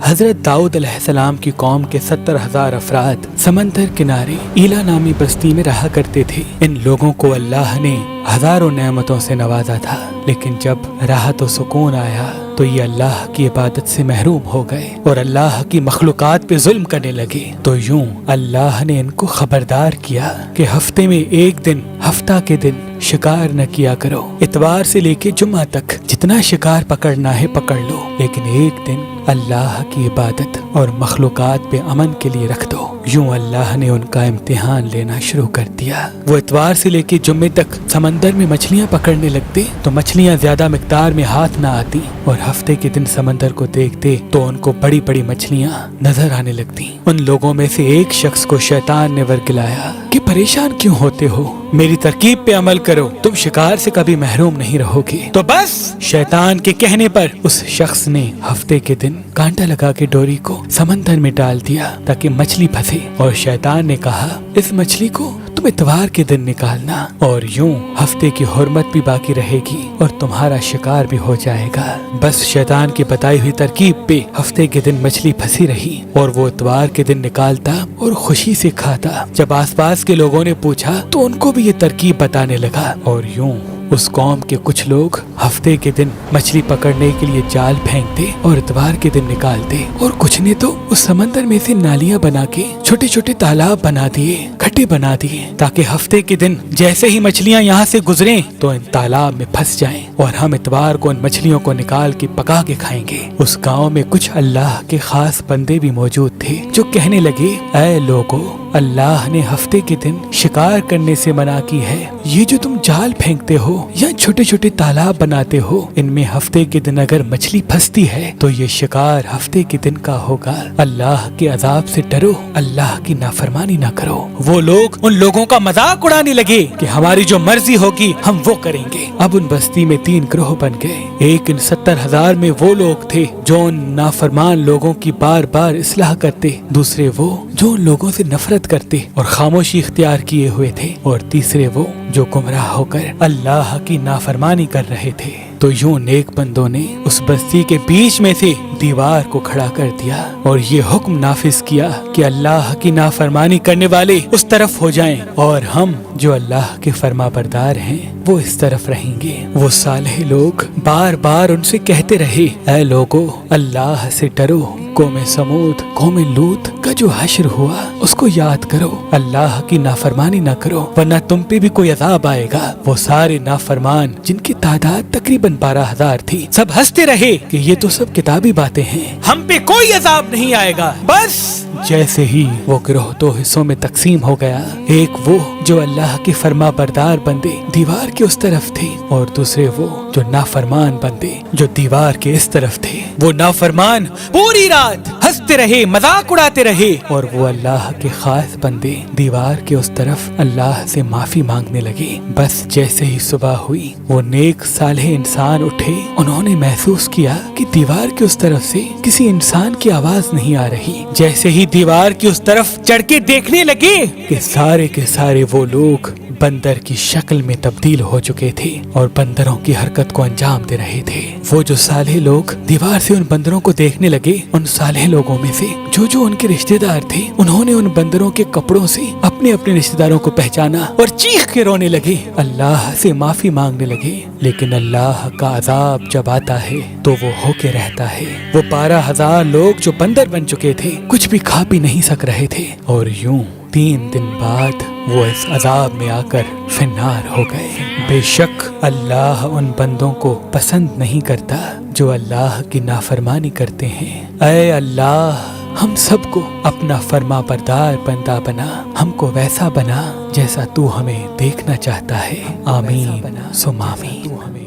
حضرت داؤد علیہ السلام کی قوم کے 70,000 افراد سمندر کنارے ایلا نامی بستی میں رہا کرتے تھے۔ ان لوگوں کو اللہ نے ہزاروں نعمتوں سے نوازا تھا، لیکن جب راحت و سکون آیا تو یہ اللہ کی عبادت سے محروم ہو گئے اور اللہ کی مخلوقات پہ ظلم کرنے لگے۔ تو یوں اللہ نے ان کو خبردار کیا کہ ہفتے میں ایک دن، ہفتہ کے دن شکار نہ کیا کرو۔ اتوار سے لے کے جمعہ تک جتنا شکار پکڑنا ہے پکڑ لو، لیکن ایک دن اللہ کی عبادت اور مخلوقات پہ امن کے لیے رکھ دو۔ یوں اللہ نے ان کا امتحان لینا شروع کر دیا۔ وہ اتوار سے لے کے جمعے تک سمندر میں مچھلیاں پکڑنے لگتے تو مچھلیاں زیادہ مقدار میں ہاتھ نہ آتی، اور ہفتے کے دن سمندر کو دیکھتے تو ان کو بڑی بڑی مچھلیاں نظر آنے لگتی۔ ان لوگوں میں سے ایک شخص کو شیطان نے ورگلایا کہ پریشان کیوں ہوتے ہو، میری ترکیب پہ عمل کرو، تم شکار سے کبھی محروم نہیں رہو گے۔ تو بس شیطان کے کہنے پر اس شخص نے ہفتے کے دن کانٹا لگا کے ڈوری کو سمندر میں ڈال دیا تاکہ مچھلی پھنسے، اور شیطان نے کہا اس مچھلی کو تم اتوار کے دن نکالنا، اور یوں ہفتے کی حرمت بھی باقی رہے گی اور تمہارا شکار بھی ہو جائے گا۔ بس شیطان کی بتائی ہوئی ترکیب پہ ہفتے کے دن مچھلی پھنسی رہی اور وہ اتوار کے دن نکالتا اور خوشی سے کھاتا۔ جب آس پاس کے لوگوں نے پوچھا تو ان کو بھی یہ ترکیب بتانے لگا، اور یوں اس قوم کے کچھ لوگ ہفتے کے دن مچھلی پکڑنے کے لیے جال پھینکتے اور اتوار کے دن نکالتے، اور کچھ نے تو اس سمندر میں سے نالیاں بنا کے چھوٹے چھوٹے تالاب بنا دیے، کھڈے بنا دیے، تاکہ ہفتے کے دن جیسے ہی مچھلیاں یہاں سے گزریں تو ان تالاب میں پھنس جائیں اور ہم اتوار کو ان مچھلیوں کو نکال کے پکا کے کھائیں گے۔ اس گاؤں میں کچھ اللہ کے خاص بندے بھی موجود تھے جو کہنے لگے، اے لوگو، اللہ نے ہفتے کے دن شکار کرنے سے منع کی ہے، یہ جو تم جال پھینکتے ہو یا چھوٹے چھوٹے تالاب بناتے ہو، ان میں ہفتے کے دن اگر مچھلی پھنستی ہے تو یہ شکار ہفتے کے دن کا ہوگا۔ اللہ کے عذاب سے ڈرو، اللہ کی نافرمانی نہ کرو۔ وہ لوگ ان لوگوں کا مذاق اڑانے لگے کہ ہماری جو مرضی ہوگی ہم وہ کریں گے۔ اب ان بستی میں 3 گروہ بن گئے۔ ایک ان 70,000 میں وہ لوگ تھے جو ان نافرمان لوگوں کی بار بار اصلاح کرتے، دوسرے وہ جو ان لوگوں سے نفرت کرتے اور خاموشی اختیار کیے ہوئے تھے، اور تیسرے وہ جو گمراہ ہو کر اللہ کی نافرمانی کر رہے تھے۔ تو یوں نیک بندوں نے اس بستی کے بیچ میں سے دیوار کو کھڑا کر دیا اور یہ حکم نافذ کیا کہ اللہ کی نافرمانی کرنے والے اس طرف ہو جائیں اور ہم جو اللہ کے فرما بردار ہیں وہ اس طرف رہیں گے۔ وہ صالح لوگ بار بار ان سے کہتے رہے، اے لوگو، اللہ سے ڈرو، قوم سمود، قوم لوط کا جو حشر ہوا اس کو یاد کرو، اللہ کی نافرمانی نہ کرو ورنہ تم پہ بھی کوئی عذاب آئے گا۔ وہ سارے نافرمان جن کی تعداد تقریباً 12,000 تھی، سب ہنستے رہے کہ یہ تو سب کتابی باتیں ہیں، ہم پہ کوئی عذاب نہیں آئے گا۔ بس جیسے ہی وہ گروہ 2 حصوں میں تقسیم ہو گیا، ایک وہ جو اللہ کے فرما بردار بندے دیوار کے اس طرف تھے، اور دوسرے وہ جو نافرمان بندے جو دیوار کے اس طرف تھے۔ وہ نافرمان پوری رات ہنستے رہے، مذاق اڑاتے رہے، اور وہ اللہ کے خاص بندے دیوار کے اس طرف اللہ سے معافی مانگنے لگے۔ بس جیسے ہی صبح ہوئی، وہ نیک صالح انسان اٹھے، انہوں نے محسوس کیا کہ دیوار کے اس طرف سے کسی انسان کی آواز نہیں آ رہی۔ جیسے ہی دیوار کی اس طرف چڑھ کے دیکھنے لگے کہ سارے کے سارے وہ لوگ بندر کی شکل میں تبدیل ہو چکے تھے اور بندروں کی حرکت کو انجام دے رہے تھے۔ وہ جو صالح لوگ دیوار سے ان بندروں کو دیکھنے لگے، ان صالح لوگوں میں سے جو ان کے رشتہ دار تھے، انہوں نے ان بندروں کے کپڑوں سے اپنے اپنے رشتہ داروں کو پہچانا اور چیخ کے رونے لگے، اللہ سے معافی مانگنے لگے۔ لیکن اللہ کا عذاب جب آتا ہے تو وہ ہو کے رہتا ہے۔ وہ 12,000 لوگ جو بندر بن چکے تھے کچھ بھی کھا پی نہیں سک رہے تھے، اور یوں 3 دن بعد وہ اس عذاب میں آ کر فنار ہو گئے۔ بے شک اللہ ان بندوں کو پسند نہیں کرتا جو اللہ کی نافرمانی کرتے ہیں۔ اے اللہ، ہم سب کو اپنا فرما بردار بندہ بنا، ہم کو ویسا بنا جیسا تو ہمیں دیکھنا چاہتا ہے۔ آمین ثم آمین۔